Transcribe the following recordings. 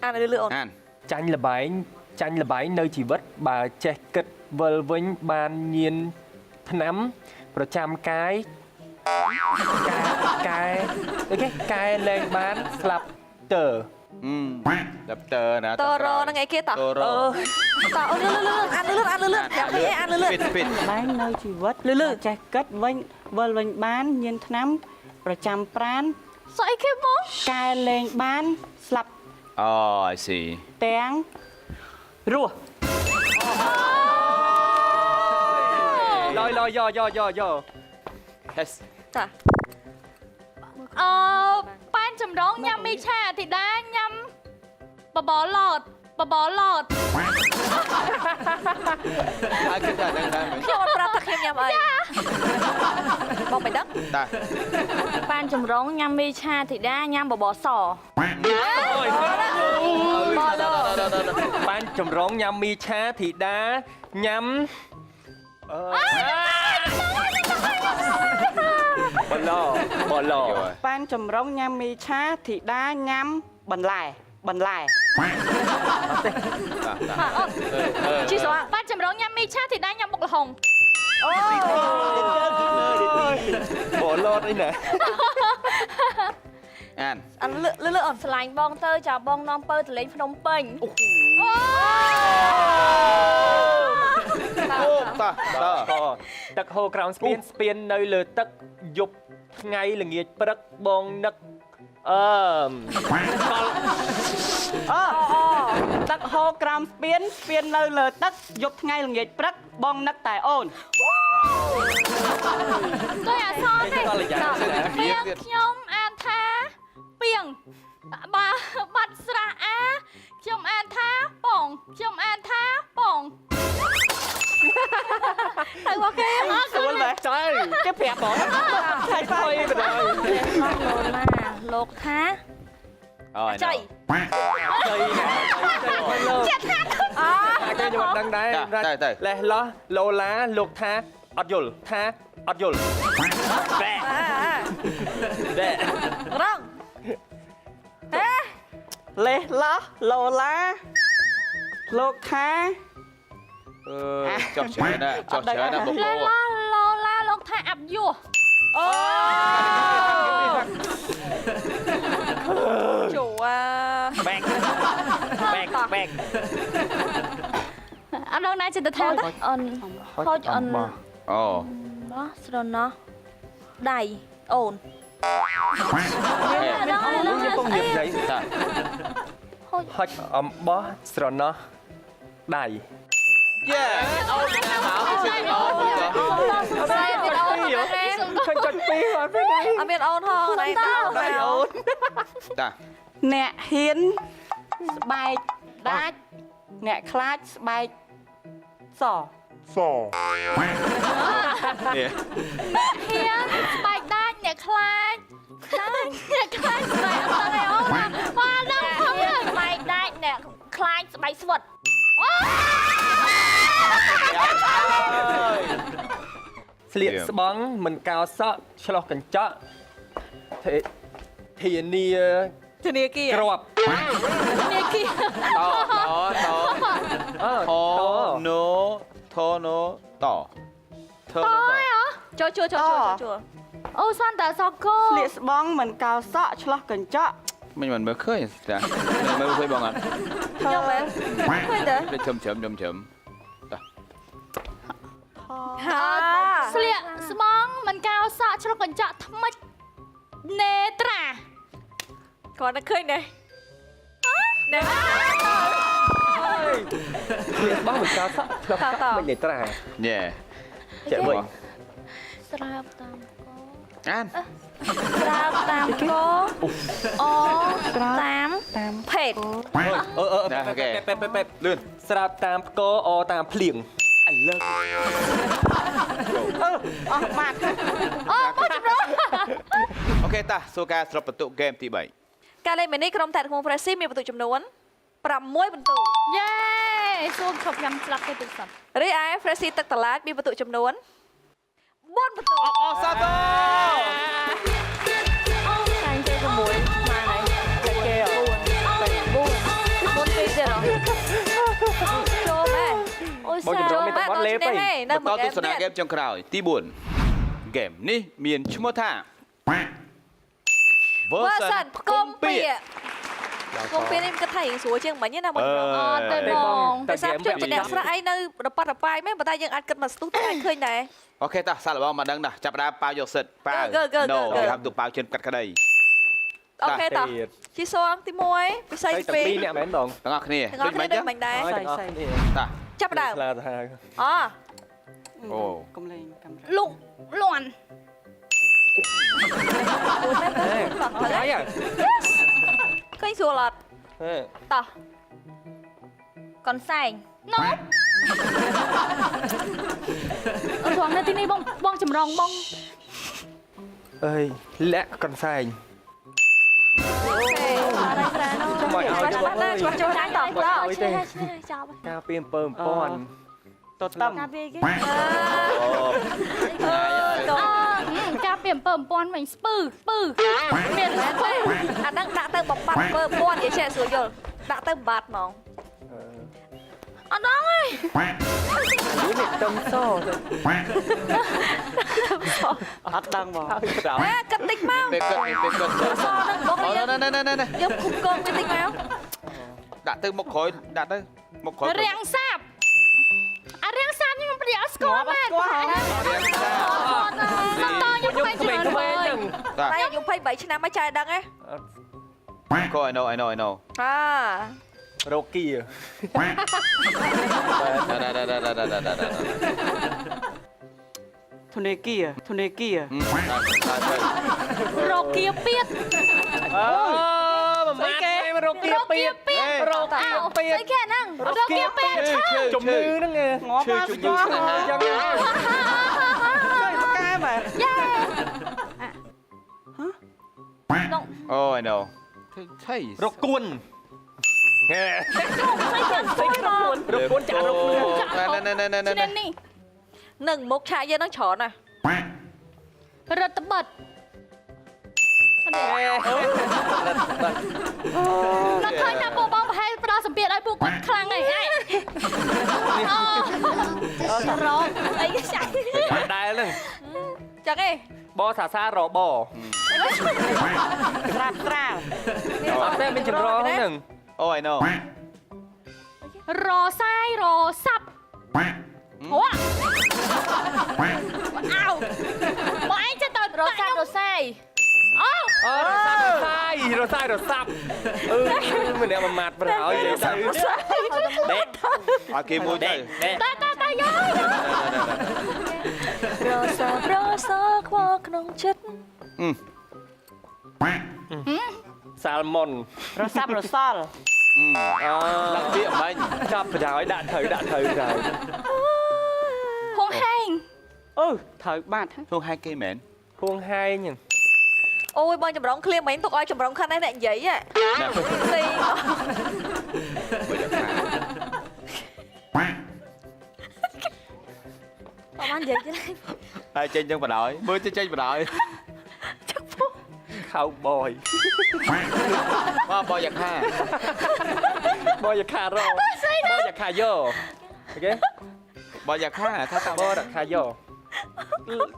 ăn lư lư ăn tranh là bãi nơi chỉ vất bà che kịch vờ vinh ban nhiên nắm rồi trăm cái lên bán slap tờ đập tờ nè tờ rô nó ngay kia tao tao ăn lưอย่าไปăn lưปิด บ้านnơiชีวิตใจกัดวิ่งเวลวิ่งบ้านยืนน้ำประจำปราน sao ấy kia mông กายเลงบ้านสลับ อ๋อ I see แตงรัว lôi yo yes ta ป้านจำร้องยำไม่แช่ติดได้ยำบอหลอด ai cứ ra đây đây ខ្ញុំអត់ប្រាប់ថាខ្ញុំញ៉ាំអីបងមិនដឹង ta ป้านจำร้องยำไม่แช่ติดได้ยำบอสอ ban trồng rón nhâm mi cha thì đá nhắm bỏ lò บ้านจำร้องยำมีชาธิดายำบันไล ជីសវ៉ា ป้านจำร้องยำไม่แช่ติดได้ยำบกหง bỏ lò đấy nè ăn លឺអត់ ស្លាញ់បងទៅចាបងនាំពើទៅលេងភ្នំពេញ taទឹកហូរក្រោមស្ពាននៅលើទឹកយប់ថ្ងៃល្ងាចព្រឹកបងនឹកទឹកហូរក្រោមស្ពាននៅលើទឹកយប់ថ្ងៃល្ងាចព្រឹកបងនឹកតែអូន tôi à so thế ពីងខ្ញុំអានថាពីងបាត់ស្រះអាខ្ញុំអានថាបងខ្ញុំអានថាបង ទៅមកគេ ស្រួលដែរចៃ គេប្រាប់បងឆៃផៃ ទៅដល់ បងលូនណាលោកថា ចៃ ចៃចិត្តថាគេខ្ញុំដឹងដែរលេះលោះឡូឡាលោកថាអត់យល់បែ រងហេ លេះឡោះឡូឡាលោកថា chọc chén nè bốc លេ cô ឡូឡាលោកថាអាប់យោ chủ bẹt អត់ដឹងណាចិត្តថាអូនហូចអូន ồ ណោះស្រណោះដៃអូន ខ្ញុំពងនិយាយស្អី ta ហុចអំបោះស្រណោះដៃ yeah ôi nè bảo cái chuyện ôi ឃើញចុចពីរអត់ពីនេះ អត់មានអូនហងណៃតើអូន ta អ្នកហ៊ានស្បែកដាច់អ្នកខ្លាចស្បែកស nè ហៀនស្បែកដាច់អ្នកខ្លាចអ្នកខ្លាចស្បែកអត់ទេអូនបាទដល់ផងស្បែកដាច់អ្នកខ្លាចស្បែកស្វិត ស្លៀកស្បង់មិនកោសក់ឆ្លោះកញ្ចក់ធានា ធនាគារ ក្រប នេះគី to nó thô nó to thơ nó to ចូល អូសន្តាសកោ ស្លៀកស្បង់មិនកោសក់ឆ្លោះកញ្ចក់ mình mới khơi ta mình mới khơi bằng ăn ខ្ញុំមែនឃើញទេ để chấm ta ហា ស្លៀកស្បង់មិនកោសក់ឆ្លុះកញ្ចក់ថ្មិចនេត្រា គាត់តែឃើញទេណែ ស្លៀកស្បង់មិនកោសក់ឆ្លោះកញ្ចក់មិននេត្រា nè ចេះវិញ ស្រាបតាមក ăn ស្រាបតាមកអូតាម ភេទ ពេបលឿនស្រាប់តាមផ្គរអតាមភ្លៀងឥឡូវ អស់បាត់ អូមកចម្រោះ ok ta số ca sập bật tụ game tí 7 ការលេងមីនីក្រុមតែក្នុង Pressy មានបន្ទុកចំនួន6បន្ទុក យេសួរឈប់ញ៉ាំស្លាប់ទៅទឹកសិន រីឯ Pressy ទឹកតឡាចមានបន្ទុកចំនួន4បន្ទុក អសាទរ តែងទេ6ស្មើហើយតែគេ4 បងចម្រងមានតែបត់លេបហី បន្តទស្សនាហ្គេមចុងក្រោយទី4ហ្គេមនេះមានឈ្មោះថា Versus ផ្គុំពាកផ្គុំពាកនេះគិតថារៀងស្រួលជាងមិញណាបង ទៅបង តែសាប់ជិតជាអ្នកស្រៈអីនៅរប៉ាត់រប៉ាយមែនប៉ុន្តែយើងអាចគិតមកស្ទុះតែអាចឃើញដែរ អូខេតាសាក់របស់មកដឹងណាចាប់ដើមប៉ាវយកសិទ្ធប៉ាវ No គេហៅទូប៉ាវជិនកាត់ក្តី អូខេតោះជីសងទី1ពិសី តែ ទី 2អ្នកមែនបង ទាំងអស់គ្នា 2ទាំងអស់គ្នាដូចមិញដែរ ទាំងអស់គ្នា តា ចាប់ដើម ឆ្លាតថា អូ អូ កុំលេងកាមេរ៉ា លុកលន់ ហើយ ឃើញស្រួលអត់តោះ កនសែងណូអត់នៅទីនេះបងចម្រងបង អើយលាក់កន្សែង អូខេអរ៉ាណូ មកឲ្យ ច្បាស់ចូលដែរតោះ ឲ្យទេ ចោល ការពីអំពើអំពាន់ តតំ ការពារគេ ការពារអំពើអំពាន់វិញស្ពឺមានស្ពឺ អាហ្នឹងដាក់ទៅបំបត្តិមើលពាន់និយាយចេះស្រួលយល់ដាក់ទៅបំបត្តិហ្មង អត់ដល់ហើយ នេះនេះតំសទៅ អត់ដឹងបង ហើយក្រោយ ហេគិតតិចមក ពេលគាត់ អសហ្នឹងបង អូ យើង ណែ យើងគុំកងវាតិចមក ដាក់ទៅមុខក្រោយដាក់ទៅមុខក្រោយ រាំងសាបអារាំងសាបខ្ញុំប្រយ័ត្នស្គាល់មែនបង រៀងសា សំតខ្ញុំខ្វែងច្រើន ក្មេ ហើយ ង តា តែអាយុ23ឆ្នាំមកចាយដឹងហ៎ ក៏ I know អា រោគី ធនេគារ រកគៀពៀត មកម៉ាត់គេរោគី រកគៀពៀត រោគីពី ស្អីគេហ្នឹងរកគៀពៀតឈឺ ជំងឺហ្នឹងងប់មកស្គាល់យ៉ាងណាកែមែន យ៉ា អូ I know ใช่ រកគួនហេ ស្អីគេរក រកគួនចាក់រកគួន ណែ ឆ្នាំនេះ នឹងមុខឆាកយើងនឹងច្រើនណាស់ រដ្ឋបတ်ដល់ឃើញថាពួកបងប្រហែលផ្ដោតសម្ពាធឲ្យពួកគាត់ខ្លាំងហើយអូសរងអីចាស់ ដែលហ្នឹង ចឹងឯង បសាសារប ស្រាបស្រាល អត់ទេមានចម្រងហ្នឹង អូ I know រសាយរសាប់ហួអោបងឯងចេះទៅរសាប់រសាយអូ រសាយរសាប់ម្នាក់មកម៉ាត់ប្រហើយនិយាយទៅដេក ឲ្យគេមួយទៅ តាយោ រសាខ្វល់ក្នុងចិត្ត សាល់មុន រសាប់រសល់ ដាក់ពាក្យបាញ់ ចាប់ប្រហើយដាក់ត្រូវត្រូវ ហងហែង អូត្រូវបាត់ ក្នុងហែកគេមែន ហួងហែង អូយបងចម្រងឃ្លៀមមិញទុកឲ្យចម្រងខិនឯអ្នកនិយាយហ៎ស៊ី បើយកថា បងបាននិយាយទេ ហើយចេញចឹងបដ ாய் មើលទៅចេញបដ ாய் ខៅបយ មកបើយកថា បយខារបយខាយោអូខេ បើយកថាថា បរខាយោ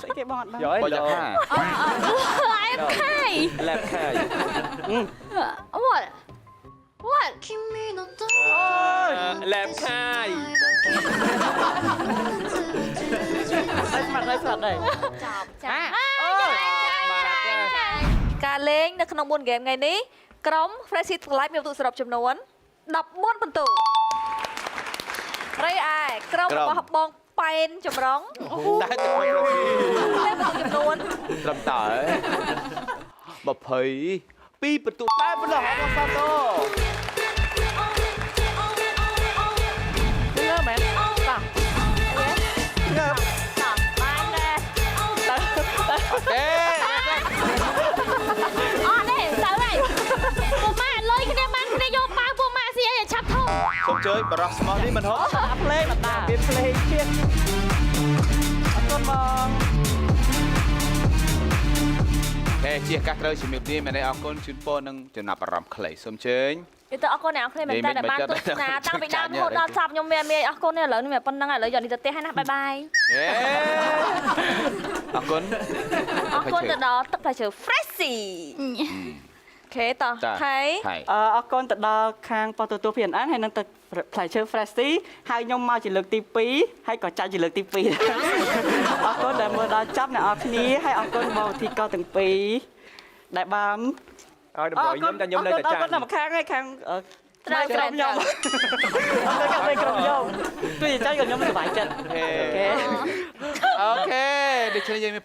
ស្អីគេបងអត់ដឹង យោ បើយកថា អែមខៃ លែបខាយ what លែបខាយ ស្មាត់ហើយ ចាអូ ការលេងនៅក្នុង4ហ្គេមថ្ងៃនេះក្រុម Freshy Live មានពិន្ទុសរុបចំនួន14ពិន្ទុរីឯក្រុមរបស់បងប៉ែនចម្រង តែទៅ មានពិន្ទុចំនួន ត្រឹមតើ22ពិន្ទុតែប៉ុណ្ណោះអរសាទរ លើមែនតោះ បានដែរ អេ អត់ទេទៅហើយពួកម៉ាក់លុយគ្នាបានគ្នាយកប៉ាពួកម៉ាក់ស៊ីអីឲ្យឆាប់ធំ សូមជើញបរោះស្មោះនេះមិនហត់ អាផ្លេមិនដា មានផ្លេងទៀត អត់ទាន់បង ជាកាសត្រូវជំរាបលាមែនទេអរគុណជូនពរនឹងចំណាប់អារម្មណ៍ខ្លីសូមជើញ Thì tôi con này không mình ta để ban tôi là tao bị đam hồn đau chập nhưng mẹ con này lớn mẹ con đang ở giờ đi tập hay nè bye bye អរគុណ con từ đó tập phải chờ freshy ខេតោះ ចា ថៃ ហើយ អរគុណទៅដល់ខាងប៉ុស្តិ៍ទទួលភានអានហើយនឹងទឹកផ្លែឈើ Freshy ហើយខ្ញុំមកជាលើកទី2ហើយក៏ចាច់ជាលើកទី2អរគុណដែលមើលដល់ចប់អ្នកនរគ្នាហើយអរគុណបងវិធីក៏ទាំងពីរដែលបាន ឲ្យដល់ខ្ញុំតែខ្ញុំនៅតែចាំ អរគុណដល់ខាងហើយខាងត្រូវក្រុមខ្ញុំអរគុណខាងក្រុមខ្ញុំជួយចាច់ក៏ខ្ញុំសប្បាយចិត្ត អូខេដូច្នេះយើងមាន